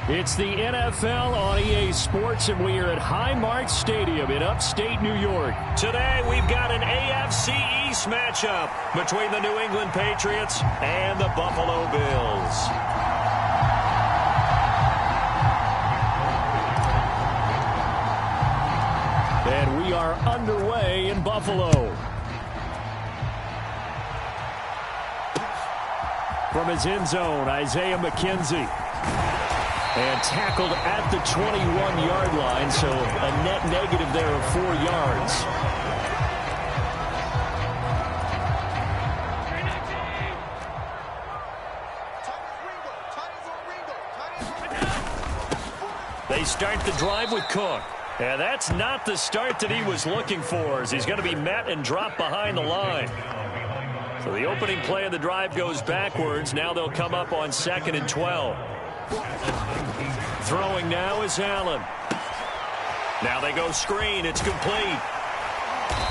It's the NFL on EA Sports, and we are at Highmark Stadium in upstate New York. Today, we've got an AFC East matchup between the New England Patriots and the Buffalo Bills. And we are underway in Buffalo. From his end zone, Isaiah McKenzie. And tackled at the 21-yard line, so a net negative there of 4 yards. They start the drive with Cook. And that's not the start that he was looking for, as he's going to be met and dropped behind the line. So the opening play of the drive goes backwards. Now they'll come up on 2nd and 12. Throwing now is Allen. Now they go screen. It's complete.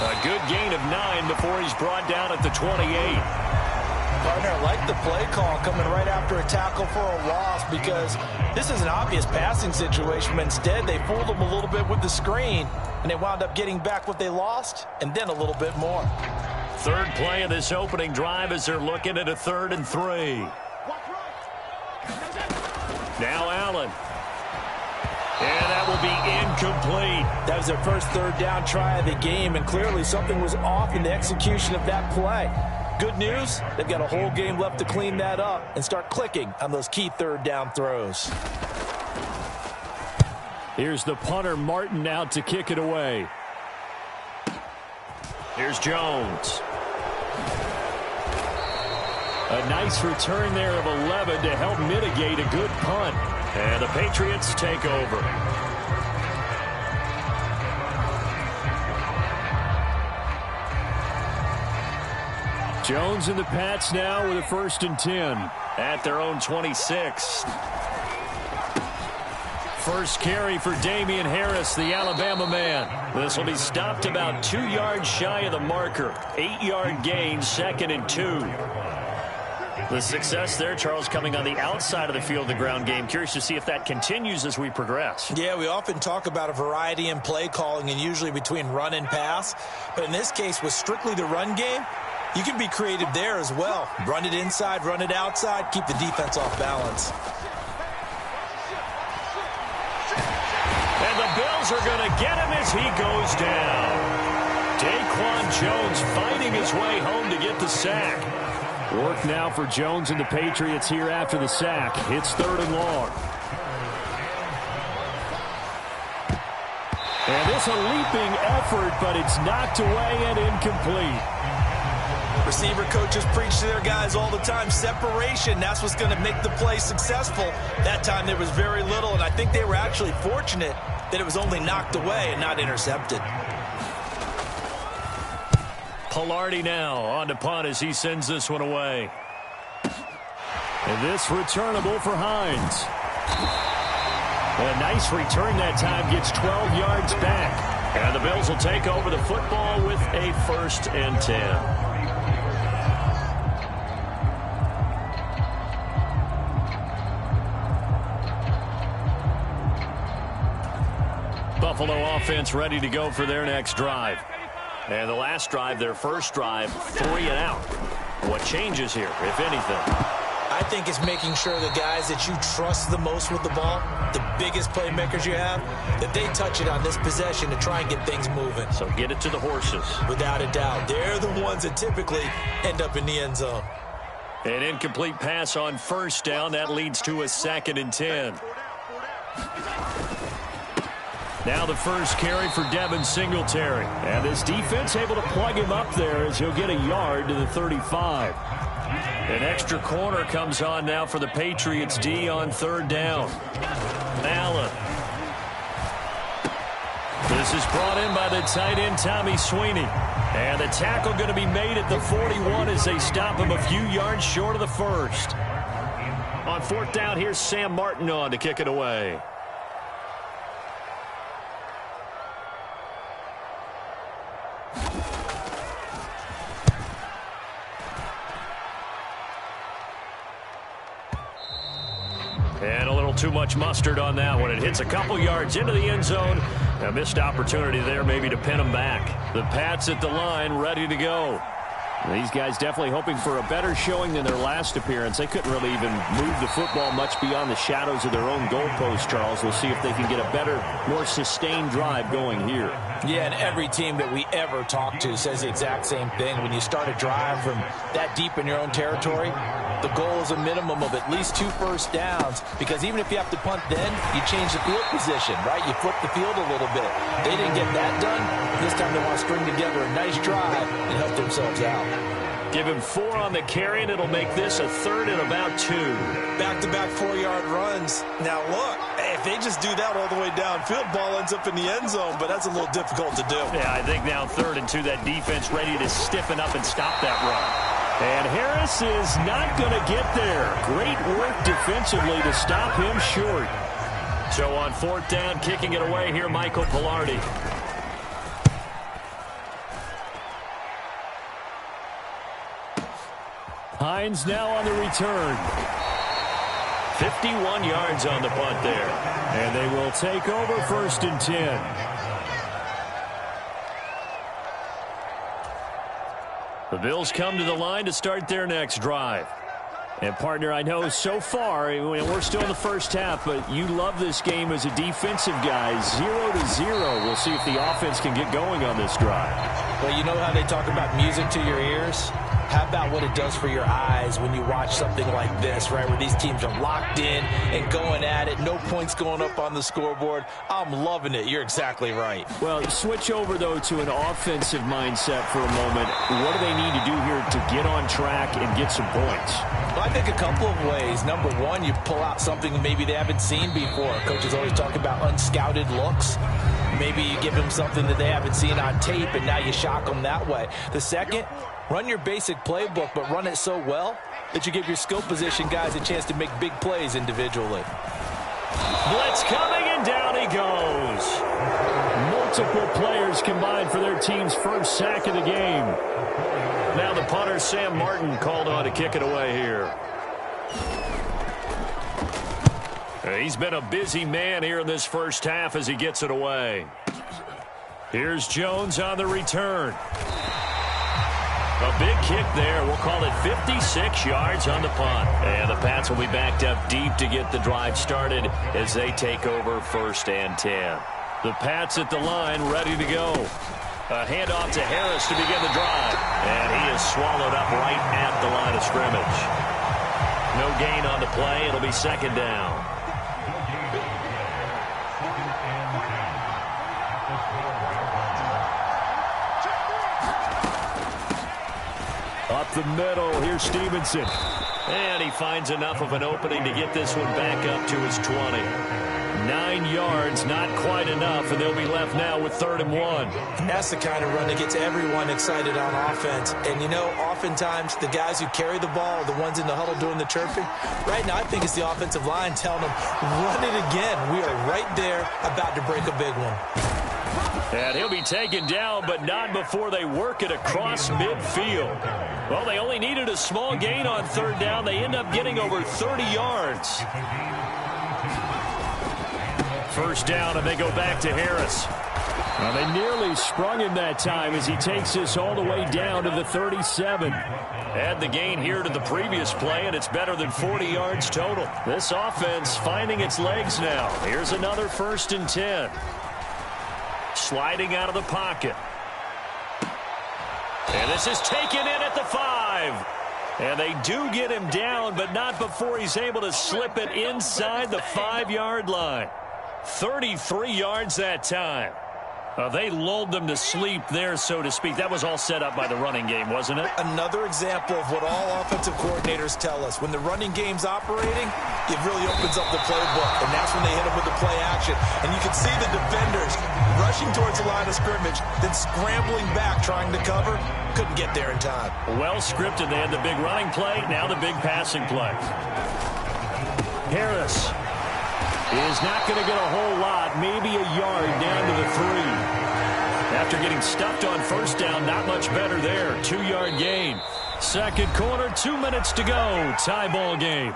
A good gain of 9 before he's brought down at the 28. Partner, like the play call coming right after a tackle for a loss, because this is an obvious passing situation, but instead they fooled him a little bit with the screen, and they wound up getting back what they lost and then a little bit more. Third play of this opening drive as they're looking at a 3rd and 3. Now Allen. And that will be incomplete. That was their first 3rd down try of the game, and clearly something was off in the execution of that play. Good news, they've got a whole game left to clean that up and start clicking on those key 3rd down throws. Here's the punter, Martin, out to kick it away. Here's Jones. A nice return there of 11 to help mitigate a good punt. And the Patriots take over. Jones and the Pats now with a 1st and 10 at their own 26. First carry for Damian Harris, the Alabama man. This will be stopped about 2 yards shy of the marker. 8-yard gain, 2nd and 2. The success there, Charles, coming on the outside of the field, the ground game. Curious to see if that continues as we progress. Yeah, we often talk about a variety in play calling and usually between run and pass. But in this case, with strictly the run game, you can be creative there as well. Run it inside, run it outside, keep the defense off balance. And the Bills are going to get him as he goes down. Daquan Jones fighting his way home to get the sack. Work now for Jones and the Patriots here after the sack. It's 3rd and long. And it's a leaping effort, but it's knocked away and incomplete. Receiver coaches preach to their guys all the time. Separation, that's what's going to make the play successful. That time there was very little, and I think they were actually fortunate that it was only knocked away and not intercepted. Pilardi now on to punt as he sends this one away. And this returnable for Hines. A nice return that time, gets 12 yards back. And the Bills will take over the football with a 1st and 10. Buffalo offense ready to go for their next drive. And the last drive, their first drive, 3 and out. What changes here, if anything? I think it's making sure the guys that you trust the most with the ball, the biggest playmakers you have, that they touch it on this possession to try and get things moving. So get it to the horses. Without a doubt. They're the ones that typically end up in the end zone. An incomplete pass on 1st down. That leads to a 2nd and 10. Now the first carry for Devin Singletary. And this defense able to plug him up there as he'll get a yard to the 35. An extra corner comes on now for the Patriots D on 3rd down. Allen. This is brought in by the tight end Tommy Sweeney. And the tackle going to be made at the 41 as they stop him a few yards short of the 1st. On 4th down, here's Sam Martin on to kick it away. And a little little too much mustard on that one. It hits a couple yards into the end zone. A missed opportunity there maybe to pin them back. The Pats at the line ready to go. These guys definitely hoping for a better showing than their last appearance. They couldn't really even move the football much beyond the shadows of their own goalpost, Charles. We'll see if they can get a better, more sustained drive going here. Yeah, and every team that we ever talk to says the exact same thing. When you start a drive from that deep in your own territory, the goal is a minimum of at least 2 first downs, because even if you have to punt then, you change the field position, right? You flip the field a little bit. They didn't get that done. This time they want to string together a nice drive and help themselves out. Give him 4 on the carry, and it'll make this a 3rd and about 2. Back-to-back 4-yard runs. Now, look, if they just do that all the way downfield, ball ends up in the end zone, but that's a little difficult to do. Yeah, I think now 3rd and 2, that defense ready to stiffen up and stop that run. And Harris is not going to get there. Great work defensively to stop him short. So on 4th down, kicking it away here, Michael Pilardi. Hines now on the return. 51 yards on the punt there. And they will take over 1st and 10. The Bills come to the line to start their next drive. And, partner, I know so far, and we're still in the first half, but you love this game as a defensive guy. 0-0. We'll see if the offense can get going on this drive. Well, you know how they talk about music to your ears? How about what it does for your eyes when you watch something like this, right, where these teams are locked in and going at it, no points going up on the scoreboard? I'm loving it. You're exactly right. Well, switch over, though, to an offensive mindset for a moment. What do they need to do here to get on track and get some points? Well, I think a couple of ways. Number one, you pull out something maybe they haven't seen before. Coaches always talk about unscouted looks. Maybe you give them something that they haven't seen on tape, and now you shock them that way. The second, run your basic playbook, but run it so well that you give your skill position guys a chance to make big plays individually. Blitz coming, and down he goes. Multiple players combined for their team's first sack of the game. Now the punter, Sam Martin, called on to kick it away here. He's been a busy man here in this first half as he gets it away. Here's Jones on the return. A big kick there. We'll call it 56 yards on the punt. And the Pats will be backed up deep to get the drive started as they take over 1st and 10. The Pats at the line ready to go. A handoff to Harris to begin the drive. And he is swallowed up right at the line of scrimmage. No gain on the play. It'll be 2nd down. Up the middle, here's Stevenson. And he finds enough of an opening to get this one back up to his 20. 9 yards, not quite enough, and they'll be left now with 3rd and 1. And that's the kind of run that gets everyone excited on offense. And, you know, oftentimes the guys who carry the ball are the ones in the huddle doing the chirping. Right now, I think it's the offensive line telling them, run it again. We are right there about to break a big one. And he'll be taken down, but not before they work it across midfield. Well, they only needed a small gain on 3rd down. They end up getting over 30 yards. 1st down, and they go back to Harris. Well, they nearly sprung him that time as he takes this all the way down to the 37. Add the gain here to the previous play, and it's better than 40 yards total. This offense finding its legs now. Here's another 1st and 10. Sliding out of the pocket. And this is taken in at the 5. And they do get him down, but not before he's able to slip it inside the 5-yard line. 33 yards that time. They lulled them to sleep there, so to speak. That was all set up by the running game, wasn't it? Another example of what all offensive coordinators tell us. When the running game's operating, it really opens up the playbook, and that's when they hit them with the play action. And you can see the defenders rushing towards the line of scrimmage, then scrambling back, trying to cover. Couldn't get there in time. Well scripted. They had the big running play, now the big passing play. Harris is not going to get a whole lot, maybe a yard down to the 3. After getting stuffed on 1st down, not much better there. 2-yard gain. 2nd quarter, 2 minutes to go. Tie ball game.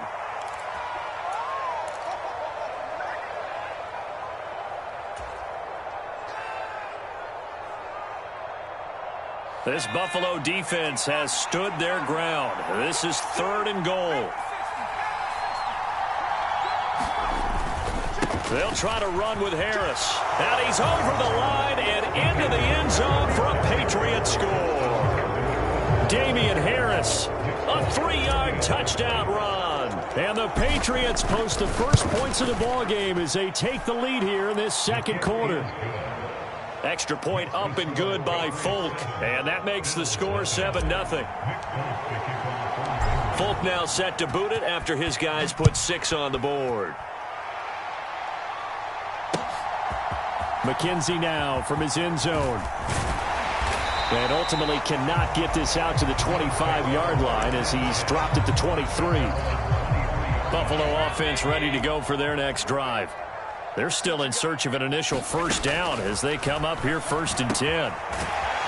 This Buffalo defense has stood their ground. This is 3rd and goal. They'll try to run with Harris. And he's over the line and into the end zone for a Patriot score. Damian Harris, a 3-yard touchdown run. And the Patriots post the first points of the ballgame as they take the lead here in this second quarter. Extra point up and good by Folk. And that makes the score 7-0. Folk now set to boot it after his guys put 6 on the board. McKenzie now from his end zone. And ultimately cannot get this out to the 25-yard line as he's dropped it to 23. Buffalo offense ready to go for their next drive. They're still in search of an initial first down as they come up here 1st and 10.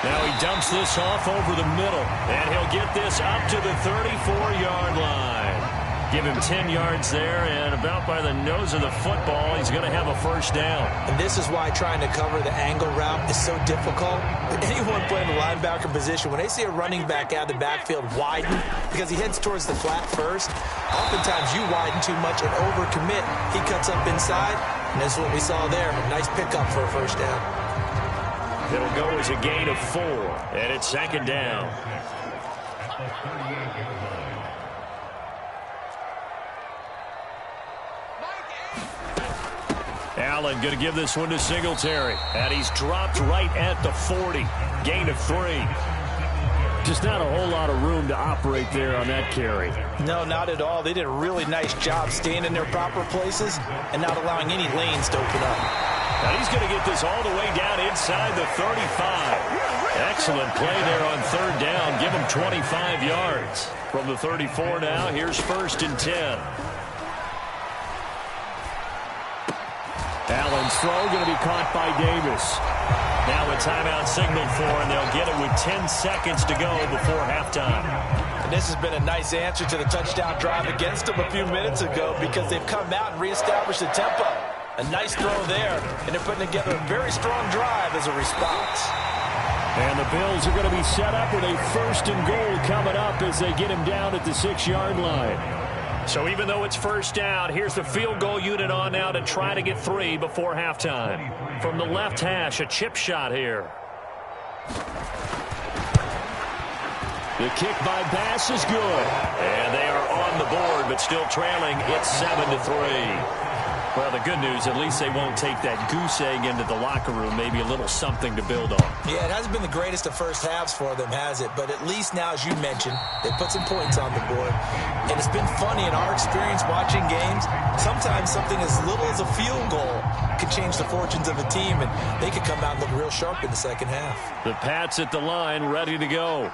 Now he dumps this off over the middle, and he'll get this up to the 34-yard line. Give him 10 yards there, and about by the nose of the football, he's going to have a first down. And this is why trying to cover the angle route is so difficult. Anyone playing the linebacker position, when they see a running back out of the backfield widen, because he heads towards the flat first, oftentimes you widen too much and overcommit. He cuts up inside, and that's what we saw there. A nice pickup for a first down. It'll go as a gain of 4, and it's 2nd down. Allen going to give this one to Singletary. And he's dropped right at the 40. Gain of 3. Just not a whole lot of room to operate there on that carry. No, not at all. They did a really nice job staying in their proper places and not allowing any lanes to open up. Now he's going to get this all the way down inside the 35. Excellent play there on 3rd down. Give him 25 yards. From the 34 now, here's 1st and 10. Allen's throw going to be caught by Davis. Now a timeout signaled for, and they'll get it with 10 seconds to go before halftime. And this has been a nice answer to the touchdown drive against them a few minutes ago because they've come out and reestablished the tempo. A nice throw there, and they're putting together a very strong drive as a response. And the Bills are going to be set up with a 1st and goal coming up as they get him down at the 6-yard line. So even though it's first down, here's the field goal unit on now to try to get 3 before halftime. From the left hash, a chip shot here. The kick by Bass is good. And they are on the board, but still trailing. It's 7-3. Well, the good news, at least they won't take that goose egg into the locker room. Maybe a little something to build on. Yeah, it hasn't been the greatest of first halves for them, has it? But at least now, as you mentioned, they put some points on the board. And it's been funny in our experience watching games. Sometimes something as little as a field goal can change the fortunes of a team, and they could come out and look real sharp in the second half. The Pats at the line, ready to go.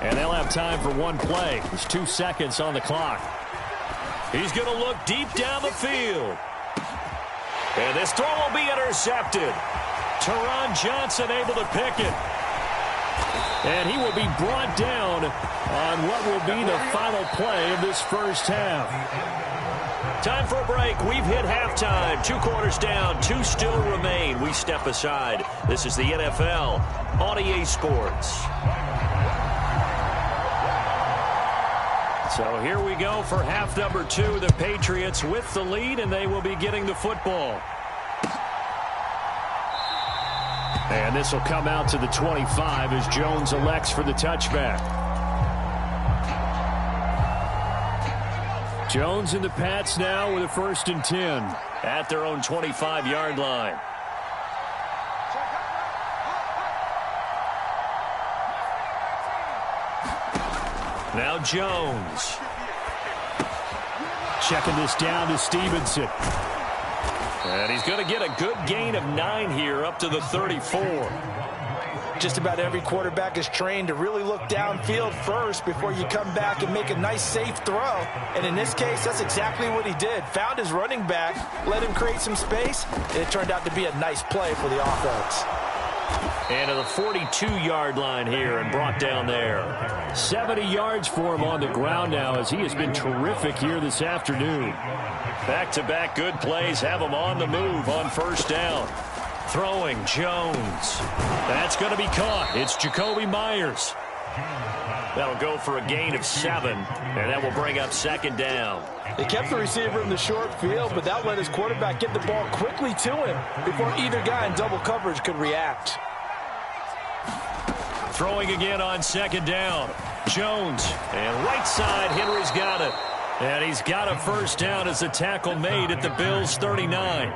And they'll have time for one play. There's 2 seconds on the clock. He's going to look deep down the field. And this throw will be intercepted. Teron Johnson able to pick it. And he will be brought down on what will be the final play of this first half. Time for a break. We've hit halftime. 2 quarters down. 2 still remain. We step aside. This is the NFL on EA Sports. So here we go for half number 2. The Patriots with the lead, and they will be getting the football. And this will come out to the 25 as Jones elects for the touchback. Jones and the Pats now with a 1st and 10. At their own 25-yard line. Now Jones. Checking this down to Stevenson. And he's going to get a good gain of 9 here up to the 34. Just about every quarterback is trained to really look downfield first before you come back and make a nice, safe throw. And in this case, that's exactly what he did. Found his running back, let him create some space, and it turned out to be a nice play for the offense. And to the 42-yard line here and brought down there. 70 yards for him on the ground now as he has been terrific here this afternoon. Back-to-back good plays have him on the move on first down. Throwing, Jones. That's going to be caught. It's Jacoby Myers. That'll go for a gain of 7, and that will bring up second down. They kept the receiver in the short field, but that let his quarterback get the ball quickly to him before either guy in double coverage could react. Throwing again on second down. Jones. And right side, Henry's got it. And he's got a first down as the tackle made at the Bills' 39.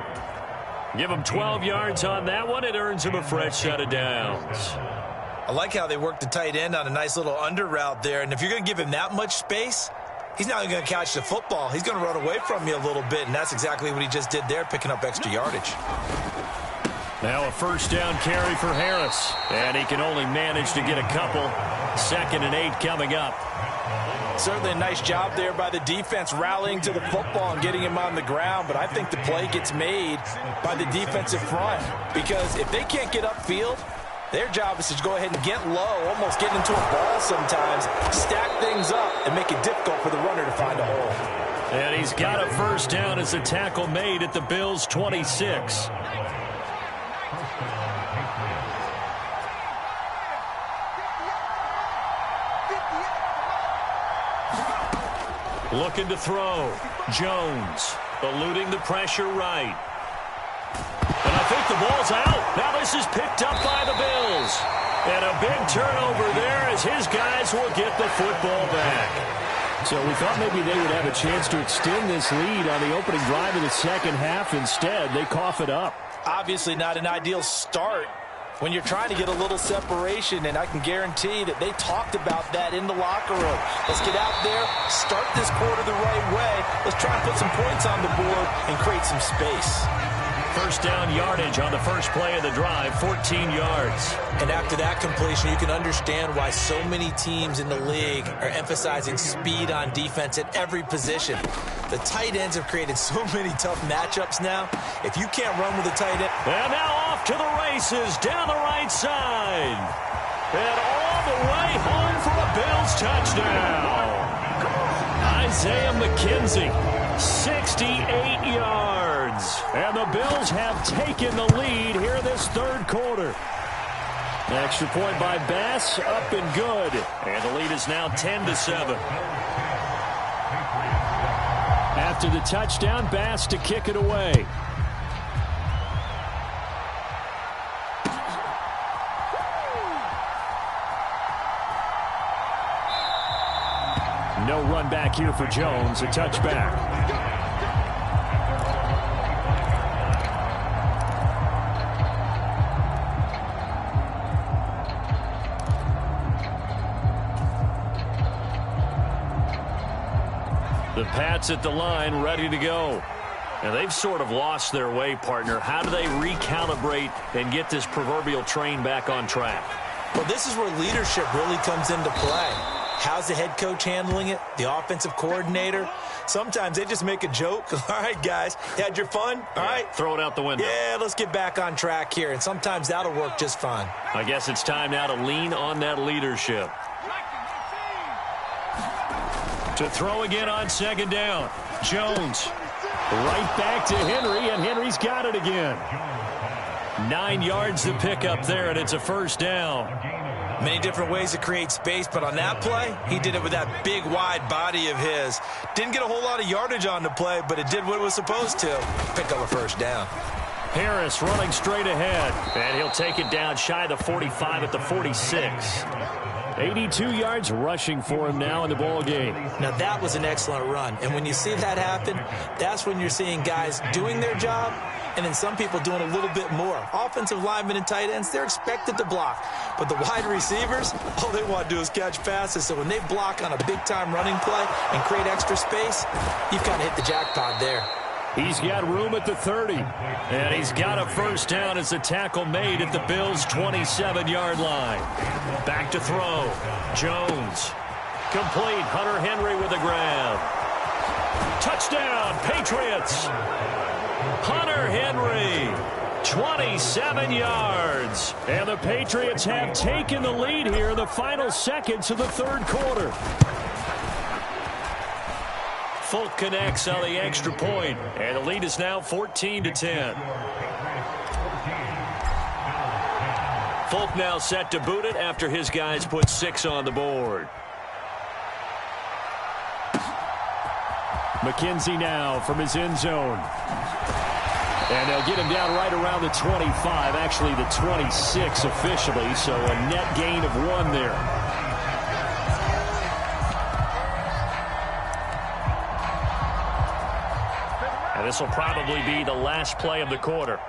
Give him 12 yards on that one. It earns him a fresh set of downs. I like how they worked the tight end on a nice little under route there. And if you're going to give him that much space, he's not going to catch the football. He's going to run away from you a little bit, and that's exactly what he just did there, picking up extra yardage. Now a first down carry for Harris. And he can only manage to get a couple. 2nd and 8 coming up. Certainly a nice job there by the defense rallying to the football and getting him on the ground, but I think the play gets made by the defensive front because if they can't get upfield, their job is to go ahead and get low, almost get into a ball sometimes, stack things up, and make it difficult for the runner to find a hole. And he's got a first down as a tackle made at the Bills' 26. Looking to throw. Jones eluding the pressure right. And I think the ball's out. Now this is picked up by the Bills. And a big turnover there as his guys will get the football back. So we thought maybe they would have a chance to extend this lead on the opening drive of the second half. Instead, they cough it up. Obviously not an ideal start when you're trying to get a little separation, and I can guarantee that they talked about that in the locker room. Let's get out there, start this quarter the right way. Let's try and put some points on the board and create some space. First down yardage on the first play of the drive, 14 yards. And after that completion, you can understand why so many teams in the league are emphasizing speed on defense at every position. The tight ends have created so many tough matchups now. If you can't run with a tight end. And now off to the races down the right side. And all the way home for a Bills touchdown. Isaiah McKenzie, 68 yards. And the Bills have taken the lead here this third quarter. Extra point by Bass, up and good. And the lead is now 10-7. After the touchdown, Bass to kick it away. No run back here for Jones, a touchback. The Pats at the line, ready to go. And they've sort of lost their way, partner. How do they recalibrate and get this proverbial train back on track? Well, this is where leadership really comes into play. How's the head coach handling it? The offensive coordinator? Sometimes they just make a joke. All right, guys, you had your fun? All right. Throw it out the window. Yeah, let's get back on track here. And sometimes that'll work just fine. I guess it's time now to lean on that leadership. To throw again on second down. Jones right back to Henry, and Henry's got it again. 9 yards to pick up there, and it's a first down. Many different ways to create space, but on that play, he did it with that big, wide body of his. Didn't get a whole lot of yardage on the play, but it did what it was supposed to. Pick up a first down. Harris running straight ahead, and he'll take it down shy of the 45 at the 46. 82 yards rushing for him now in the ball game. Now, that was an excellent run. And when you see that happen, that's when you're seeing guys doing their job and then some people doing a little bit more. Offensive linemen and tight ends, they're expected to block. But the wide receivers, all they want to do is catch passes. So when they block on a big-time running play and create extra space, you've kind of hit the jackpot there. He's got room at the 30. And he's got a first down as the tackle made at the Bills' 27-yard line. Back to throw. Jones. Complete. Hunter Henry with a grab. Touchdown, Patriots. Hunter Henry. 27 yards. And the Patriots have taken the lead here in the final seconds of the third quarter. Folk connects on the extra point, and the lead is now 14-10. Folk now set to boot it after his guys put 6 on the board. McKenzie now from his end zone. And they'll get him down right around the 25, actually the 26 officially, so a net gain of 1 there. And this will probably be the last play of the quarter.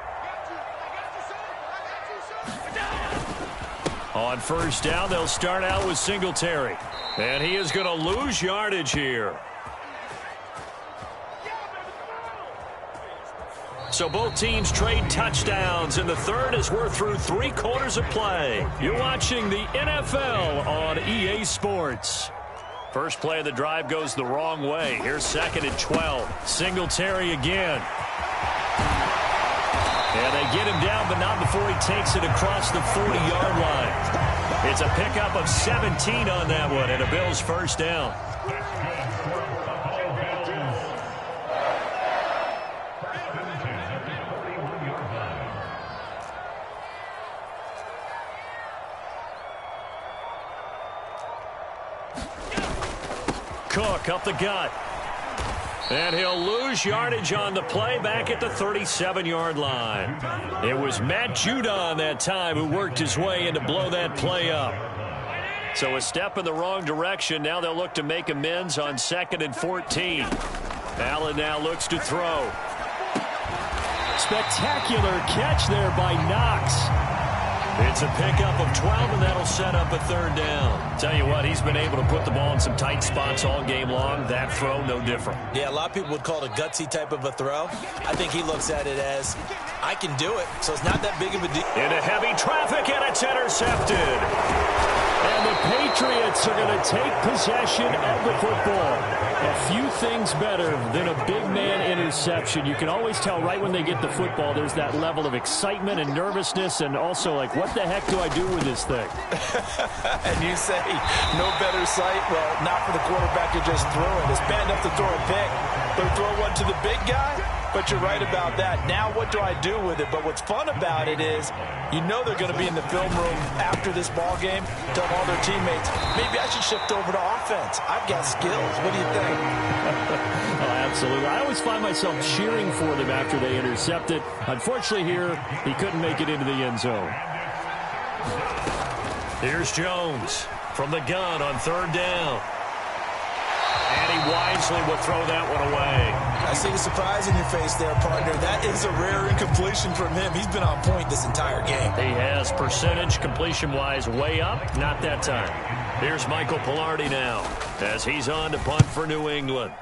On first down, they'll start out with Singletary. And he is going to lose yardage here. So both teams trade touchdowns in the third as we're through 3 quarters of play. You're watching the NFL on EA Sports. First play of the drive goes the wrong way. Here's 2nd and 12. Singletary again. And they get him down, but not before he takes it across the 40-yard line. It's a pickup of 17 on that one, and a Bills first down. Cook up the gut. And he'll lose yardage on the play back at the 37-yard line. It was Matt Judon that time who worked his way in to blow that play up. So a step in the wrong direction. Now they'll look to make amends on 2nd and 14. Allen now looks to throw. Spectacular catch there by Knox. It's a pickup of 12, and that'll set up a 3rd down. Tell you what, he's been able to put the ball in some tight spots all game long. That throw, no different. Yeah, a lot of people would call it a gutsy type of a throw. I think he looks at it as, I can do it, so it's not that big of a deal. Into heavy traffic, and it's intercepted. And the Patriots are going to take possession of the football. A few things better than a big man interception. You can always tell right when they get the football, there's that level of excitement and nervousness, and also like, what the heck do I do with this thing? And you say, no better sight? Well, not for the quarterback to just throw it. It's bad enough to throw a pick, but throw one to the big guy? But you're right about that. Now what do I do with it? But what's fun about it is, you know they're going to be in the film room after this ball game, tell all their teammates, maybe I should shift over to offense. I've got skills. What do you think? Oh, absolutely. I always find myself cheering for them after they intercept it. Unfortunately here, he couldn't make it into the end zone. Here's Jones from the gun on 3rd down. And he wisely will throw that one away. I see the surprise in your face there, partner. That is a rare incompletion from him. He's been on point this entire game. He has percentage completion-wise way up. Not that time. Here's Michael Pilardi now as he's on to punt for New England.